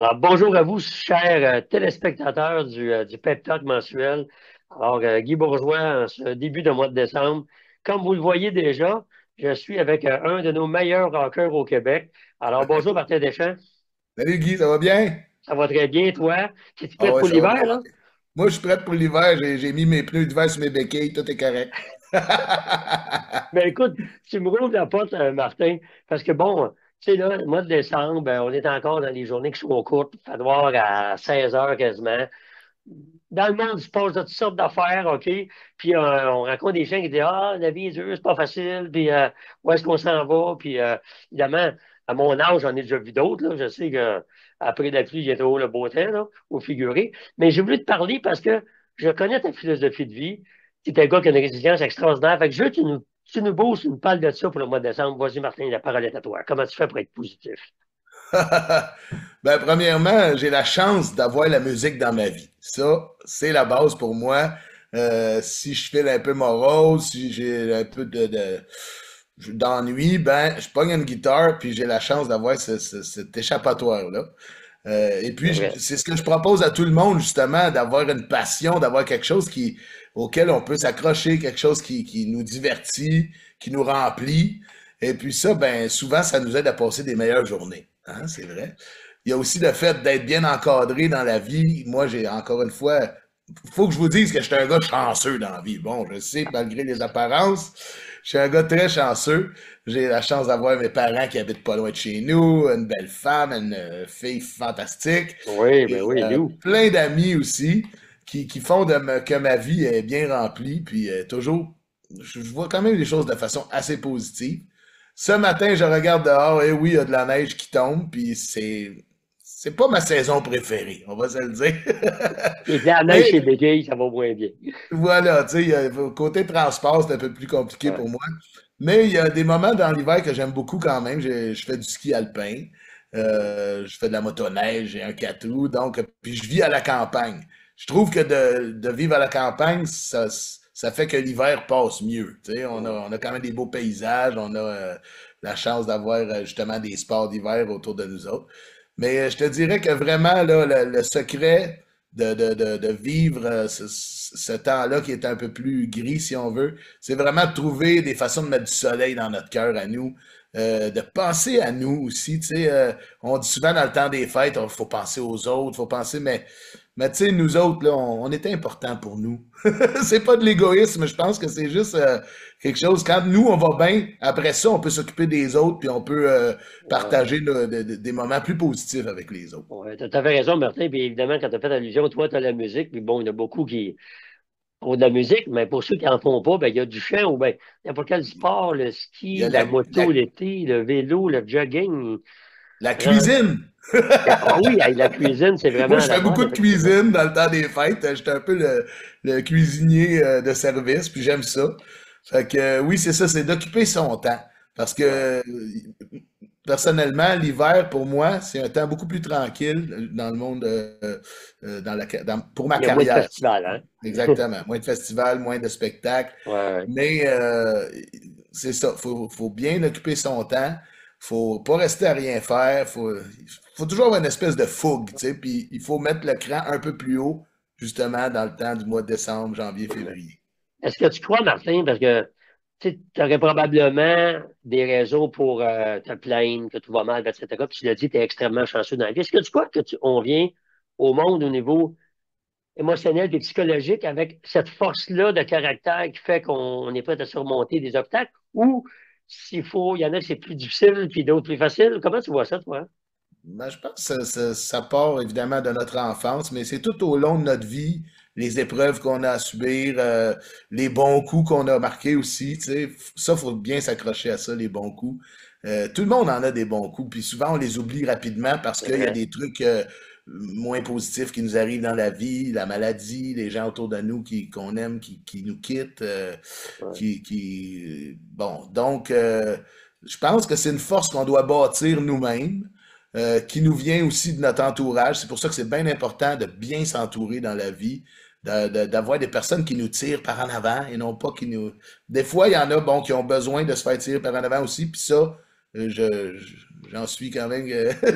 Alors, bonjour à vous, chers téléspectateurs du Pep Talk mensuel. Alors, Guy Bourgeois, en ce début de mois de décembre. Comme vous le voyez déjà, je suis avec un de nos meilleurs rockers au Québec. Alors, bonjour Martin Deschamps. Salut Guy, ça va bien? Ça va très bien, toi? Es-tu Ah prêt ouais, pour ça va l'hiver, bien. là? Moi, je suis prêt pour l'hiver. J'ai mis mes pneus d'hiver sur mes béquilles. Tout est correct. Ben écoute, tu me rouvres la porte, Martin, parce que bon, tu sais, là, le mois de décembre, on est encore dans les journées qui sont courtes. Il va falloir à 16 heures quasiment. Dans le monde, il se passe de toutes sortes d'affaires, OK? Puis on rencontre des gens qui disent ah, la vie est dure, c'est pas facile, puis où est-ce qu'on s'en va? Puis évidemment, à mon âge, j'en ai déjà vu d'autres, là. Je sais que après la pluie, il y a toujours le beau temps, là, au figuré. Mais j'ai voulu te parler parce que je connais ta philosophie de vie. Tu es un gars qui a une résilience extraordinaire. Fait que je veux que tu nous boostes une parles de ça pour le mois de décembre. Vas-y, Martin, la parole est à toi. Comment tu fais pour être positif? Ben, premièrement, j'ai la chance d'avoir la musique dans ma vie. Ça, c'est la base pour moi. Si je fais un peu morose, si j'ai un peu d'ennui, ben, je pogne une guitare, puis j'ai la chance d'avoir cet échappatoire-là. Et C'est puis, vrai. c'est ce que je propose à tout le monde, justement, d'avoir une passion, d'avoir quelque chose auquel on peut s'accrocher, quelque chose qui nous divertit, qui nous remplit. Et puis ça, ben, souvent, ça nous aide à passer des meilleures journées. Hein, c'est vrai. Il y a aussi le fait d'être bien encadré dans la vie. Moi, j'ai encore une fois, faut que je vous dise que je suis un gars chanceux dans la vie. Bon, je sais, malgré les apparences, je suis un gars très chanceux. J'ai la chance d'avoir mes parents qui habitent pas loin de chez nous, une belle femme, une fille fantastique Oui, ben et oui, Lou. plein d'amis aussi qui font que ma vie est bien remplie. Puis toujours, je vois quand même les choses de façon assez positive. Ce matin, je regarde dehors et oui, il y a de la neige qui tombe, puis c'est pas ma saison préférée, on va se le dire. Et puis, la neige Mais chez Bégay, ça va moins bien. voilà, tu sais, côté transport, c'est un peu plus compliqué Ouais. pour moi. Mais il y a des moments dans l'hiver que j'aime beaucoup quand même. Je fais du ski alpin, je fais de la motoneige, j'ai un 4 roues, donc, puis je vis à la campagne. Je trouve que de vivre à la campagne, ça fait que l'hiver passe mieux. Tu sais, on a quand même des beaux paysages, on a la chance d'avoir justement des sports d'hiver autour de nous autres. Mais je te dirais que vraiment, là, le secret de vivre ce temps-là qui est un peu plus gris, si on veut, c'est vraiment de trouver des façons de mettre du soleil dans notre cœur à nous, de penser à nous aussi. Tu sais, on dit souvent dans le temps des fêtes, il faut penser aux autres, faut penser, mais tu sais, nous autres, là, on est important pour nous. C'est pas de l'égoïsme, je pense que c'est juste quelque chose. Quand nous, on va bien, après ça, on peut s'occuper des autres, puis on peut Ouais. partager des moments plus positifs avec les autres. Ouais, tu as fait raison, Martin. Puis évidemment, quand tu as fait allusion, toi, tu as la musique. Puis bon, il y en a beaucoup qui ont de la musique, mais pour ceux qui n'en font pas, ben, il y a du chant ou ben, n'importe quel sport, le Il y ski, a la moto l'été, le vélo, le jogging. la Ren- cuisine. Ah oui, hey, la cuisine, c'est Moi, vraiment à je la fais beaucoup mode, de effectivement. cuisine dans le temps des fêtes. J'étais un peu le cuisinier de service, puis j'aime ça. Fait que oui, c'est ça, c'est d'occuper son temps. Parce que Ouais. personnellement, l'hiver, pour moi, c'est un temps beaucoup plus tranquille dans le monde, pour ma Il y a moins de carrière. festivals, hein? Exactement. Moins de festivals, moins de spectacles. Ouais. Mais c'est ça, faut bien occuper son temps. Faut pas rester à rien faire. Faut toujours avoir une espèce de fougue, tu sais. Puis il faut mettre le cran un peu plus haut, justement, dans le temps du mois de décembre, janvier, Ouais. février. Est-ce que tu crois, Martin, parce que tu aurais probablement des raisons pour te plaindre, que tout va mal, etc. Puis tu l'as dit, tu es extrêmement chanceux dans la vie. Est-ce que tu crois que on vient au monde au niveau émotionnel et psychologique avec cette force-là de caractère qui fait qu'on est prêt à surmonter des obstacles? Ou s'il faut, il y en a que c'est plus difficile puis d'autres plus facile. Comment tu vois ça, toi? Ben, je pense que ça part évidemment de notre enfance, mais c'est tout au long de notre vie, les épreuves qu'on a à subir, les bons coups qu'on a marqués aussi, tu sais. Ça, faut bien s'accrocher à ça, les bons coups. Tout le monde en a des bons coups, puis souvent on les oublie rapidement parce C'est qu'il y a vrai. des trucs moins positifs qui nous arrivent dans la vie, la maladie, les gens autour de nous qu'on aime qui nous quittent, Ouais. bon, donc je pense que c'est une force qu'on doit bâtir nous-mêmes qui nous vient aussi de notre entourage. C'est pour ça que c'est bien important de bien s'entourer dans la vie, d'avoir des personnes qui nous tirent par en avant et non pas qui Des fois, il y en a bon, qui ont besoin de se faire tirer par en avant aussi, puis ça, je, j'en suis quand même,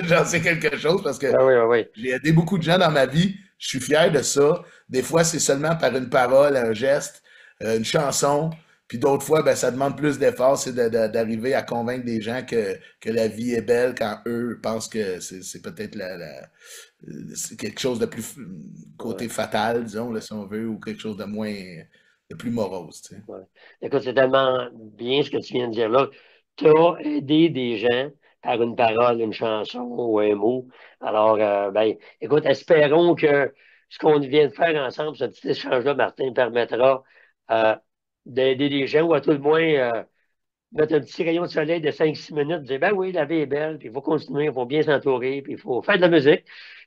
j'en sais quelque chose parce que Ah oui, oui, oui. j'ai aidé beaucoup de gens dans ma vie. Je suis fier de ça. Des fois, c'est seulement par une parole, un geste, une chanson. Puis d'autres fois, ben, ça demande plus d'efforts, c'est d'arriver à convaincre des gens que la vie est belle quand eux pensent que c'est peut-être c'est quelque chose de plus Ouais, côté fatal, disons, là, si on veut, ou quelque chose de moins, de plus morose, tu sais. ouais. Écoute, c'est tellement bien ce que tu viens de dire là. Tu as aidé des gens par une parole, une chanson ou un mot. Alors, ben, écoute, espérons que ce qu'on vient de faire ensemble, ce petit échange-là, Martin, permettra euh, d'aider les gens ou à tout le moins mettre un petit rayon de soleil de 5 6 minutes, dire, ben oui, la vie est belle, puis il faut continuer, il faut bien s'entourer, puis il faut faire de la musique.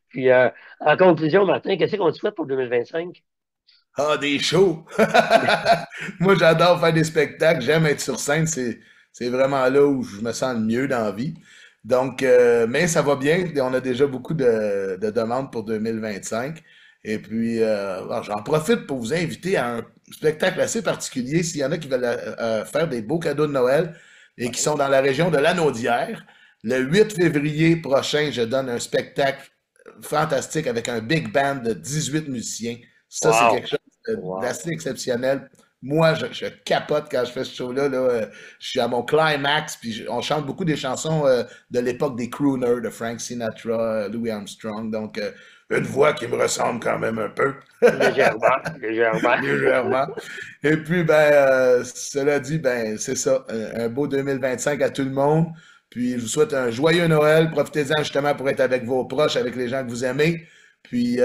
Puis, en conclusion, Martin, qu'est-ce qu'on te souhaite pour 2025? Ah, des shows! Moi, j'adore faire des spectacles. J'aime être sur scène. C'est vraiment là où je me sens le mieux dans la vie. Donc, mais ça va bien. On a déjà beaucoup de demandes pour 2025. Et puis, alors, j'en profite pour vous inviter à un spectacle assez particulier. S'il y en a qui veulent faire des beaux cadeaux de Noël et qui Ouais. sont dans la région de Lanaudière, le 8 février prochain, je donne un spectacle fantastique avec un big band de 18 musiciens. Ça, c'est quelque Wow! chose Wow! d'assez exceptionnel. Moi, je capote quand je fais ce show-là. Là. Je suis à mon climax, puis on chante beaucoup des chansons de l'époque des crooners, de Frank Sinatra, Louis Armstrong. Donc, une voix qui me ressemble quand même un peu, Légèrement, légèrement. légèrement. Et puis, ben, cela dit, ben, c'est ça. Un beau 2025 à tout le monde. Puis, je vous souhaite un joyeux Noël. Profitez-en justement pour être avec vos proches, avec les gens que vous aimez. Puis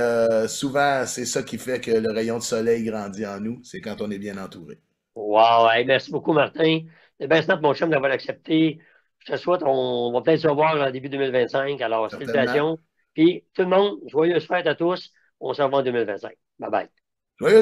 souvent, c'est ça qui fait que le rayon de soleil grandit en nous, c'est quand on est bien entouré. Wow! Hey, merci beaucoup, Martin. C'est bien simple, mon chum, d'avoir accepté. Je te souhaite, on va peut-être se revoir en début 2025. Alors, Certainement. salutations. Puis, tout le monde, joyeuses fêtes à tous. On se revoit en 2025. Bye bye. Joyeux